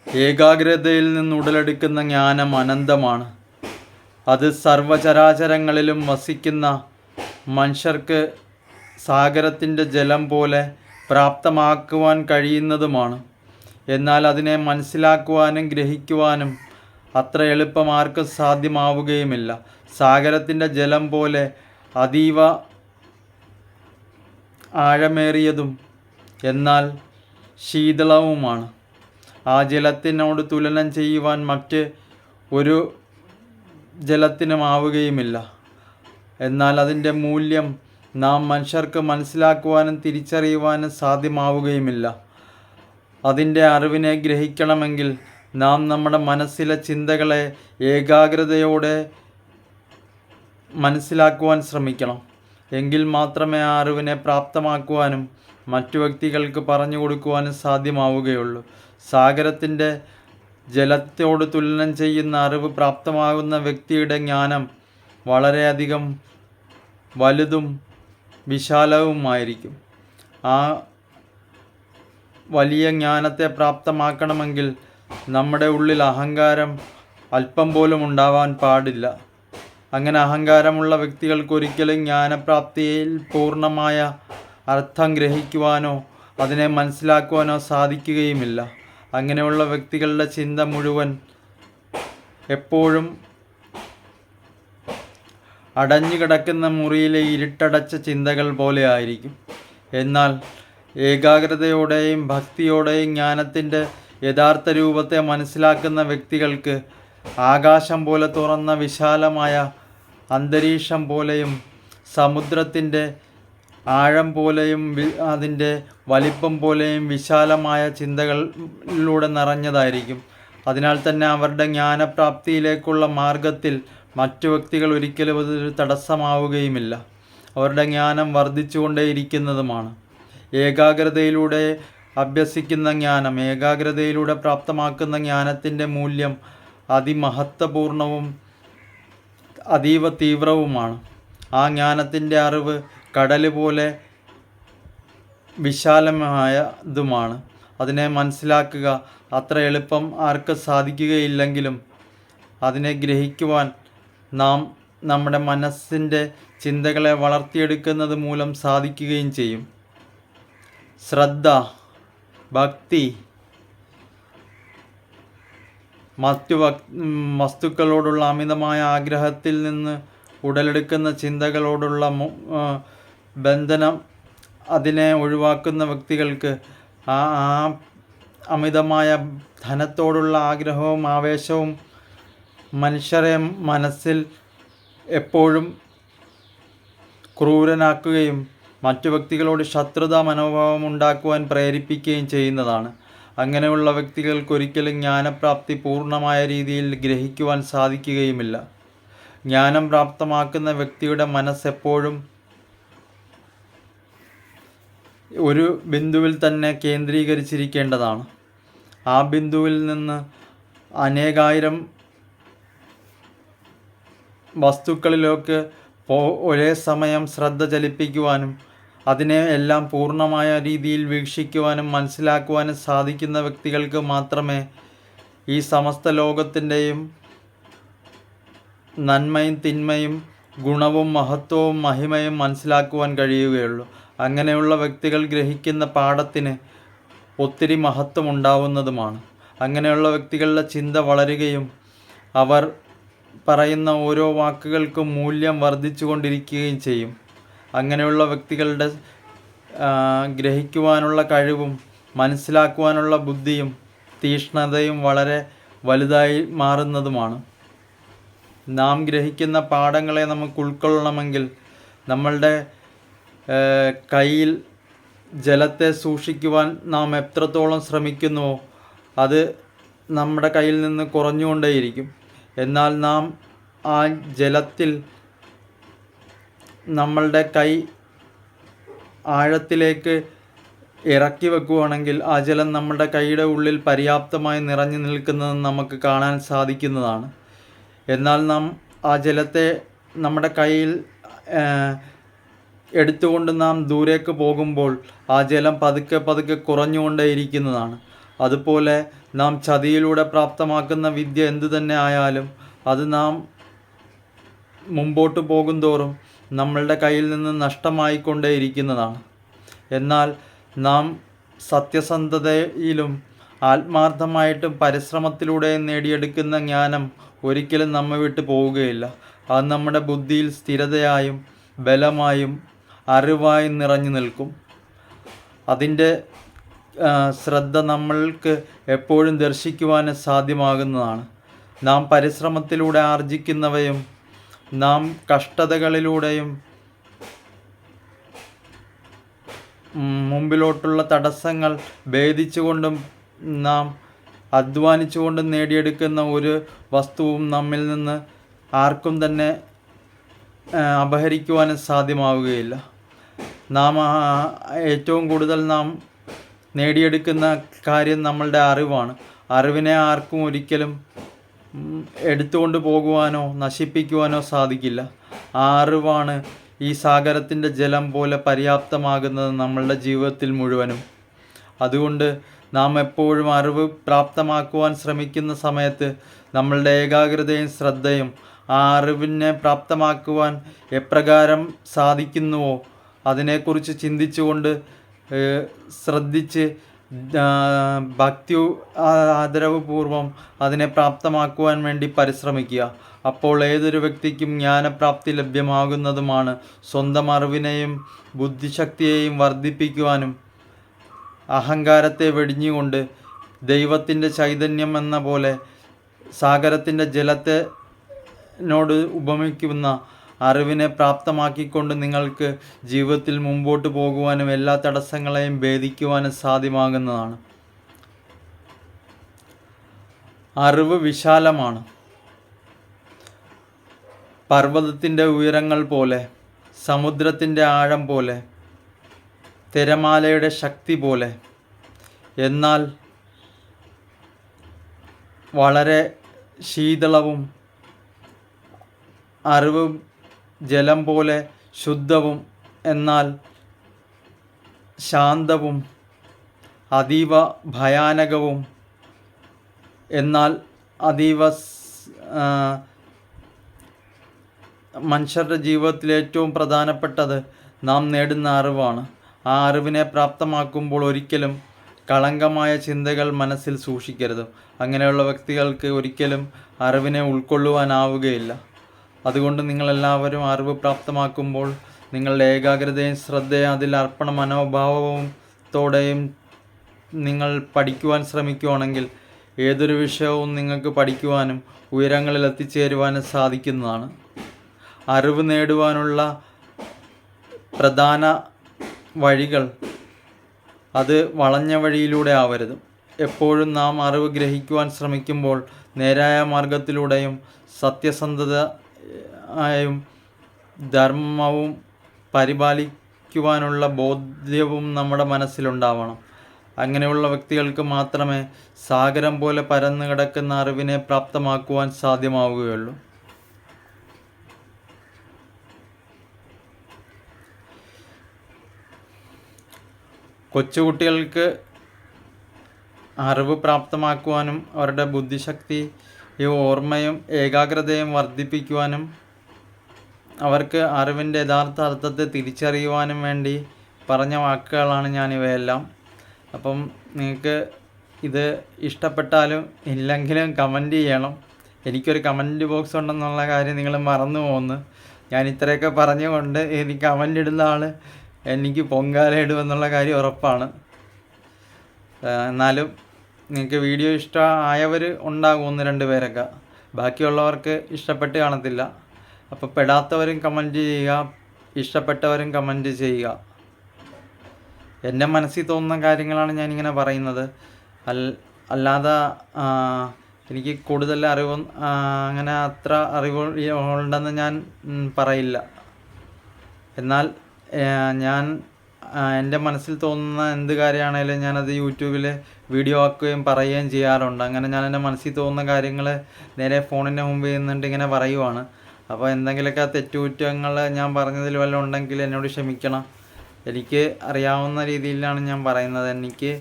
ഏകാഗ്രതയിൽ നിന്ന് ഉടലെടുക്കുന്ന ജ്ഞാനം അനന്തമാണ്. അത് സർവചരാചരങ്ങളിലും വസിക്കുന്ന മനുഷ്യർക്ക് സാഗരത്തിൻ്റെ ജലം പോലെ പ്രാപ്തമാക്കുവാൻ കഴിയുന്നതുമാണ്. എന്നാൽ അതിനെ മനസ്സിലാക്കുവാനും ഗ്രഹിക്കുവാനും അത്ര എളുപ്പം ആർക്കും സാധ്യമാവുകയുമില്ല. സാഗരത്തിൻ്റെ ജലം പോലെ അതീവ ആഴമേറിയതും എന്നാൽ ശീതളവുമാണ്. ആ ജലത്തിനോട് തുലനം ചെയ്യുവാൻ മറ്റ് ഒരു ജലത്തിനുമാവുകയുമില്ല. എന്നാൽ അതിൻ്റെ മൂല്യം നാം മനുഷ്യർക്ക് മനസ്സിലാക്കുവാനും തിരിച്ചറിയുവാനും സാധ്യമാവുകയുമില്ല. അതിൻ്റെ അറിവിനെ ഗ്രഹിക്കണമെങ്കിൽ നാം നമ്മുടെ മനസ്സിലെ ചിന്തകളെ ഏകാഗ്രതയോടെ മനസ്സിലാക്കുവാൻ ശ്രമിക്കണം. എങ്കിൽ മാത്രമേ ആ അറിവിനെ പ്രാപ്തമാക്കുവാനും മറ്റു വ്യക്തികൾക്ക് പറഞ്ഞു കൊടുക്കുവാനും സാധ്യമാവുകയുള്ളൂ. സാഗരത്തിൻ്റെ ജലത്തോട് തുലനം ചെയ്യുന്ന അറിവ് പ്രാപ്തമാകുന്ന വ്യക്തിയുടെ ജ്ഞാനം വളരെയധികം വലുതും വിശാലവുമായിരിക്കും. ആ വലിയ ജ്ഞാനത്തെ പ്രാപ്തമാക്കണമെങ്കിൽ നമ്മുടെ ഉള്ളിൽ അഹങ്കാരം അല്പം പോലും ഉണ്ടാവാൻ പാടില്ല. അങ്ങനെ അഹങ്കാരമുള്ള വ്യക്തികൾക്ക് ഒരിക്കലും ജ്ഞാനപ്രാപ്തിയിൽ പൂർണ്ണമായ അർത്ഥം ഗ്രഹിക്കുവാനോ അതിനെ മനസ്സിലാക്കുവാനോ സാധിക്കുകയുമില്ല. അങ്ങനെയുള്ള വ്യക്തികളുടെ ചിന്ത മുഴുവൻ എപ്പോഴും അടഞ്ഞു കിടക്കുന്ന മുറിയിലെ ഇരുട്ടടച്ച ചിന്തകൾ പോലെ ആയിരിക്കും. എന്നാൽ ഏകാഗ്രതയോടെയും ഭക്തിയോടെയും ജ്ഞാനത്തിൻ്റെ യഥാർത്ഥ രൂപത്തെ മനസ്സിലാക്കുന്ന വ്യക്തികൾക്ക് ആകാശം പോലെ തുറന്ന വിശാലമായ അന്തരീക്ഷം പോലെയും സമുദ്രത്തിൻ്റെ ആഴം പോലെയും അതിൻ്റെ വലിപ്പം പോലെയും വിശാലമായ ചിന്തകളിലൂടെ നിറഞ്ഞതായിരിക്കും. അതിനാൽ തന്നെ അവരുടെ ജ്ഞാനപ്രാപ്തിയിലേക്കുള്ള മാർഗത്തിൽ മറ്റു വ്യക്തികൾ ഒരിക്കലും അതൊരു തടസ്സമാവുകയുമില്ല. അവരുടെ ജ്ഞാനം വർദ്ധിച്ചുകൊണ്ടേയിരിക്കുന്നതുമാണ്. ഏകാഗ്രതയിലൂടെ അഭ്യസിക്കുന്ന ജ്ഞാനം, ഏകാഗ്രതയിലൂടെ പ്രാപ്തമാക്കുന്ന ജ്ഞാനത്തിൻ്റെ മൂല്യം അതിമഹത്വപൂർണവും അതീവ തീവ്രവുമാണ്. ആ ജ്ഞാനത്തിൻ്റെ അറിവ് കടൽ പോലെ വിശാലമായതുമാണ്. അതിനെ മനസ്സിലാക്കുക അത്ര എളുപ്പം ആർക്കും സാധിക്കുകയില്ലെങ്കിലും അതിനെ ഗ്രഹിക്കുവാൻ നാം നമ്മുടെ മനസ്സിൻ്റെ ചിന്തകളെ വളർത്തിയെടുക്കുന്നത് മൂലം സാധിക്കുകയും ചെയ്യും. ശ്രദ്ധ, ഭക്തി, മറ്റു വസ്തുക്കളോടുള്ള അമിതമായ ആഗ്രഹത്തിൽ നിന്ന് ഉടലെടുക്കുന്ന ചിന്തകളോടുള്ള ബന്ധനം അതിനെ ഒഴിവാക്കുന്ന വ്യക്തികൾക്ക് ആ അമിതമായ ധനത്തോടുള്ള ആഗ്രഹവും ആവേശവും മനുഷ്യരെ മനസ്സിൽ എപ്പോഴും ക്രൂരനാക്കുകയും മറ്റു വ്യക്തികളോട് ശത്രുതാ മനോഭാവം ഉണ്ടാക്കുവാൻ പ്രേരിപ്പിക്കുകയും ചെയ്യുന്നതാണ്. അങ്ങനെയുള്ള വ്യക്തികൾക്ക് ഒരിക്കലും ജ്ഞാനപ്രാപ്തി പൂർണ്ണമായ രീതിയിൽ ഗ്രഹിക്കുവാൻ സാധിക്കുകയുമില്ല. ജ്ഞാനം പ്രാപ്തമാക്കുന്ന വ്യക്തിയുടെ മനസ്സെപ്പോഴും ഒരു ബിന്ദുവിൽ തന്നെ കേന്ദ്രീകരിച്ചിരിക്കേണ്ടതാണ്. ആ ബിന്ദുവിൽ നിന്ന് അനേകായിരം വസ്തുക്കളിലേക്ക് ഒരേ സമയം ശ്രദ്ധ ചലിപ്പിക്കുവാനും അതിനെ എല്ലാം പൂർണ്ണമായ രീതിയിൽ വീക്ഷിക്കുവാനും മനസ്സിലാക്കുവാനും സാധിക്കുന്ന വ്യക്തികൾക്ക് മാത്രമേ ഈ സമസ്ത ലോകത്തിൻ്റെയും നന്മയും തിന്മയും ഗുണവും മഹത്വവും മഹിമയും മനസ്സിലാക്കുവാൻ കഴിയുകയുള്ളൂ. അങ്ങനെയുള്ള വ്യക്തികൾ ഗ്രഹിക്കുന്ന പാഠത്തിന് ഒത്തിരി മഹത്വം ഉണ്ടാവുന്നതുമാണ്. അങ്ങനെയുള്ള വ്യക്തികളുടെ ചിന്ത വളരുകയും അവർ പറയുന്ന ഓരോ വാക്കുകൾക്കും മൂല്യം വർദ്ധിച്ചു കൊണ്ടിരിക്കുകയും ചെയ്യും. അങ്ങനെയുള്ള വ്യക്തികളുടെ ഗ്രഹിക്കുവാനുള്ള കഴിവും മനസ്സിലാക്കുവാനുള്ള ബുദ്ധിയും തീക്ഷ്ണതയും വളരെ വലുതായി മാറുന്നതുമാണ്. നാം ഗ്രഹിക്കുന്ന പാഠങ്ങളെ നമുക്ക് ഉൾക്കൊള്ളണമെങ്കിൽ നമ്മളുടെ കയ്യിൽ ജലത്തെ സൂക്ഷിക്കുവാൻ നാം എത്രത്തോളം ശ്രമിക്കുന്നുവോ അത് നമ്മുടെ കയ്യിൽ നിന്ന് കുറഞ്ഞുകൊണ്ടേയിരിക്കും. എന്നാൽ നാം ആ ജലത്തിൽ നമ്മളുടെ കൈ ആഴത്തിലേക്ക് ഇറക്കി വെക്കുകയാണെങ്കിൽ ആ ജലം നമ്മുടെ കൈയുടെ ഉള്ളിൽ പര്യാപ്തമായി നിറഞ്ഞു നിൽക്കുന്നത് നമുക്ക് കാണാൻ സാധിക്കുന്നതാണ്. എന്നാൽ നാം ആ ജലത്തെ നമ്മുടെ കയ്യിൽ എടുത്തുകൊണ്ട് നാം ദൂരേക്ക് പോകുമ്പോൾ ആ ജലം പതുക്കെ പതുക്കെ കുറഞ്ഞുകൊണ്ടേയിരിക്കുന്നതാണ്. അതുപോലെ നാം ചതിയിലൂടെ പ്രാപ്തമാക്കുന്ന വിദ്യ എന്തു തന്നെ ആയാലും അത് നാം മുമ്പോട്ട് പോകുന്തോറും നമ്മളുടെ കയ്യിൽ നിന്ന് നഷ്ടമായിക്കൊണ്ടേയിരിക്കുന്നതാണ്. എന്നാൽ നാം സത്യസന്ധതയിലും ആത്മാർത്ഥമായിട്ടും പരിശ്രമത്തിലൂടെയും നേടിയെടുക്കുന്ന ജ്ഞാനം ഒരിക്കലും നമ്മെ വിട്ട് പോവുകയില്ല. അത് നമ്മുടെ ബുദ്ധിയിൽ സ്ഥിരതയായും ബലമായും അറിവായും നിറഞ്ഞു നിൽക്കും. അതിൻ്റെ ശ്രദ്ധ നമ്മൾക്ക് എപ്പോഴും ദർശിക്കുവാൻ സാധ്യമാകുന്നതാണ്. നാം പരിശ്രമത്തിലൂടെ ആർജിക്കുന്നവയും നാം കഷ്ടതകളിലൂടെയും മുമ്പിലോട്ടുള്ള തടസ്സങ്ങൾ ഭേദിച്ചുകൊണ്ടും നാം അധ്വാനിച്ചുകൊണ്ടും നേടിയെടുക്കുന്ന ഒരു വസ്തുവും നമ്മിൽ നിന്ന് ആർക്കും തന്നെ അപഹരിക്കുവാനും സാധ്യമാവുകയില്ല. നാം ഏറ്റവും കൂടുതൽ നാം നേടിയെടുക്കുന്ന കാര്യം നമ്മളുടെ അറിവാണ്. അറിവിനെ ആർക്കും ഒരിക്കലും എടുത്തുകൊണ്ട് പോകുവാനോ നശിപ്പിക്കുവാനോ സാധിക്കില്ല. ആ അറിവാണ് ഈ സാഗരത്തിൻ്റെ ജലം പോലെ പര്യാപ്തമാകുന്നത് നമ്മളുടെ ജീവിതത്തിൽ മുഴുവനും. അതുകൊണ്ട് നാം എപ്പോഴും അറിവ് പ്രാപ്തമാക്കുവാൻ ശ്രമിക്കുന്ന സമയത്ത് നമ്മളുടെ ഏകാഗ്രതയും ശ്രദ്ധയും ആ അറിവിനെ പ്രാപ്തമാക്കുവാൻ എപ്രകാരം സാധിക്കുന്നുവോ അതിനെക്കുറിച്ച് ചിന്തിച്ചുകൊണ്ട് ശ്രദ്ധിച്ച് ഭക്തി ആദരവുപൂർവം അതിനെ പ്രാപ്തമാക്കുവാൻ വേണ്ടി പരിശ്രമിക്കുക. അപ്പോൾ ഏതൊരു വ്യക്തിക്കും ജ്ഞാനപ്രാപ്തി ലഭ്യമാകുന്നതുമാണ്. സ്വന്തം അറിവിനെയും ബുദ്ധിശക്തിയെയും വർദ്ധിപ്പിക്കുവാനും അഹങ്കാരത്തെ വെടിഞ്ഞുകൊണ്ട് ദൈവത്തിൻ്റെ ചൈതന്യം എന്ന പോലെ സാഗരത്തിൻ്റെ ജലത്തിനോട് ഉപമിക്കുന്ന അറിവിനെ പ്രാപ്തമാക്കിക്കൊണ്ട് നിങ്ങൾക്ക് ജീവിതത്തിൽ മുമ്പോട്ട് പോകുവാനും എല്ലാ തടസ്സങ്ങളെയും ഭേദിക്കുവാനും സാധ്യമാകുന്നതാണ്. അറിവ് വിശാലമാണ്. പർവ്വതത്തിൻ്റെ ഉയരങ്ങൾ പോലെ, സമുദ്രത്തിൻ്റെ ആഴം പോലെ, തിരമാലയുടെ ശക്തി പോലെ, എന്നാൽ വളരെ ശീതളവും അറിവ് ജലം പോലെ ശുദ്ധവും എന്നാൽ ശാന്തവും അതീവ ഭയാനകവും എന്നാൽ അതീവ മനുഷ്യരുടെ ജീവിതത്തിൽ ഏറ്റവും പ്രധാനപ്പെട്ടത് നാം നേടുന്ന അറിവാണ്. ആ അറിവിനെ പ്രാപ്തമാക്കുമ്പോൾ ഒരിക്കലും കളങ്കമായ ചിന്തകൾ മനസ്സിൽ സൂക്ഷിക്കരുത്. അങ്ങനെയുള്ള വ്യക്തികൾക്ക് ഒരിക്കലും അറിവിനെ ഉൾക്കൊള്ളുവാനാവുകയില്ല. അതുകൊണ്ട് നിങ്ങളെല്ലാവരും അറിവ് പ്രാപ്തമാക്കുമ്പോൾ നിങ്ങളുടെ ഏകാഗ്രതയും ശ്രദ്ധയും അതിൽ അർപ്പണ മനോഭാവത്തോടെയും നിങ്ങൾ പഠിക്കുവാൻ ശ്രമിക്കുകയാണെങ്കിൽ ഏതൊരു വിഷയവും നിങ്ങൾക്ക് പഠിക്കുവാനും ഉയരങ്ങളിൽ എത്തിച്ചേരുവാനും സാധിക്കുന്നതാണ്. അറിവ് നേടുവാനുള്ള പ്രധാന വഴികൾ അത് വളഞ്ഞ വഴിയിലൂടെ ആവരുത്. എപ്പോഴും നാം അറിവ് ഗ്രഹിക്കുവാൻ ശ്രമിക്കുമ്പോൾ നേരായ മാർഗത്തിലൂടെയും സത്യസന്ധതയും ധർമ്മവും പരിപാലിക്കുവാനുള്ള ബോധ്യവും നമ്മുടെ മനസ്സിലുണ്ടാവണം. അങ്ങനെയുള്ള വ്യക്തികൾക്ക് മാത്രമേ സാഗരം പോലെ പരന്നു കിടക്കുന്ന അറിവിനെ പ്രാപ്തമാക്കുവാൻ സാധ്യമാവുകയുള്ളൂ. കൊച്ചുകുട്ടികൾക്ക് അറിവ് പ്രാപ്തമാക്കുവാനും അവരുടെ ബുദ്ധിശക്തിയും ഓർമ്മയും ഏകാഗ്രതയും വർദ്ധിപ്പിക്കുവാനും അവർക്ക് അറിവിൻ്റെ യഥാർത്ഥ അർത്ഥത്തെ തിരിച്ചറിയുവാനും വേണ്ടി പറഞ്ഞ വാക്കുകളാണ് ഞാനിവയെല്ലാം. അപ്പം നിങ്ങൾക്ക് ഇത് ഇഷ്ടപ്പെട്ടാലും ഇല്ലെങ്കിലും കമൻറ്റ് ചെയ്യണം. എനിക്കൊരു കമൻറ്റ് ബോക്സ് ഉണ്ടെന്നുള്ള കാര്യം നിങ്ങൾ മറന്നു പോകുന്നു. ഞാൻ ഇത്രയൊക്കെ പറഞ്ഞുകൊണ്ട് എനിക്ക് കമൻ്റ് ഇടുന്ന ആൾ എനിക്ക് പൊങ്കാല ഇടുമെന്നുള്ള കാര്യം ഉറപ്പാണ്. എന്നാലും നിങ്ങൾക്ക് വീഡിയോ ഇഷ്ടമായവർ ഉണ്ടാകും, 1-2 പേരൊക്കെ. ബാക്കിയുള്ളവർക്ക് ഇഷ്ടപ്പെട്ട് കാണത്തില്ല. അപ്പോൾ പെടാത്തവരും കമൻറ്റ് ചെയ്യുക, ഇഷ്ടപ്പെട്ടവരും കമൻറ്റ് ചെയ്യുക. എൻ്റെ മനസ്സിൽ തോന്നുന്ന കാര്യങ്ങളാണ് ഞാനിങ്ങനെ പറയുന്നത്. അല്ലാതെ എനിക്ക് കൂടുതൽ അറിവ് അങ്ങനെ അത്ര അറിവ് ഉണ്ടെന്ന് ഞാൻ പറയില്ല. എന്നാൽ ഞാൻ എൻ്റെ മനസ്സിൽ തോന്നുന്ന എന്ത് കാര്യമാണേലും ഞാനത് യൂട്യൂബിൽ വീഡിയോ ആക്കുകയും പറയുകയും ചെയ്യാറുണ്ട്. അങ്ങനെ ഞാൻ എൻ്റെ മനസ്സിൽ തോന്നുന്ന കാര്യങ്ങൾ നേരെ ഫോണിൻ്റെ മുമ്പിൽ നിന്നിട്ട് ഇങ്ങനെ പറയുവാണ്. അപ്പോൾ എന്തെങ്കിലുമൊക്കെ തെറ്റുകുറ്റങ്ങൾ ഞാൻ പറഞ്ഞതിൽ വല്ലതും ഉണ്ടെങ്കിൽ എന്നോട് ക്ഷമിക്കണം. എനിക്ക് അറിയാവുന്ന രീതിയിലാണ് ഞാൻ പറയുന്നത്. എനിക്ക്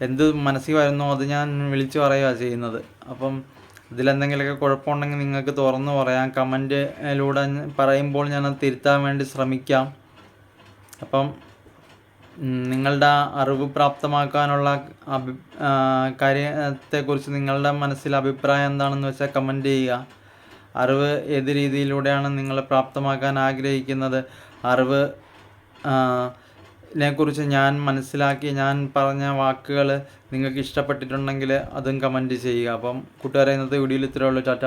എന്ത് മനസ്സിൽ വരുന്നോ അത് ഞാൻ വിളിച്ചു പറയുക ചെയ്യുന്നത്. അപ്പം ഇതിലെന്തെങ്കിലുമൊക്കെ കുഴപ്പമുണ്ടെങ്കിൽ നിങ്ങൾക്ക് തുറന്നു പറയാം. കമൻറ്റിലൂടെ പറയുമ്പോൾ ഞാനത് തിരുത്താൻ വേണ്ടി ശ്രമിക്കാം. അപ്പം നിങ്ങളുടെ അറിവ് പ്രാപ്തമാക്കാനുള്ള കാര്യത്തെക്കുറിച്ച് നിങ്ങളുടെ മനസ്സിൽ അഭിപ്രായം എന്താണെന്ന് വെച്ചാൽ കമൻറ്റ് ചെയ്യുക. അറിവ് ഏത് രീതിയിലൂടെയാണ് നിങ്ങൾ പ്രാപ്തമാക്കാൻ ആഗ്രഹിക്കുന്നത്, അറിവ് നെക്കുറിച്ച് ഞാൻ മനസ്സിലാക്കി ഞാൻ പറഞ്ഞ വാക്കുകൾ നിങ്ങൾക്ക് ഇഷ്ടപ്പെട്ടിട്ടുണ്ടെങ്കിൽ അതും കമൻറ്റ് ചെയ്യുക. അപ്പം കൂട്ടുകാരെ, ഇന്നത്തെ വീഡിയോയിൽ ഇത്രയേ ഉള്ളൂ. ടാറ്റ.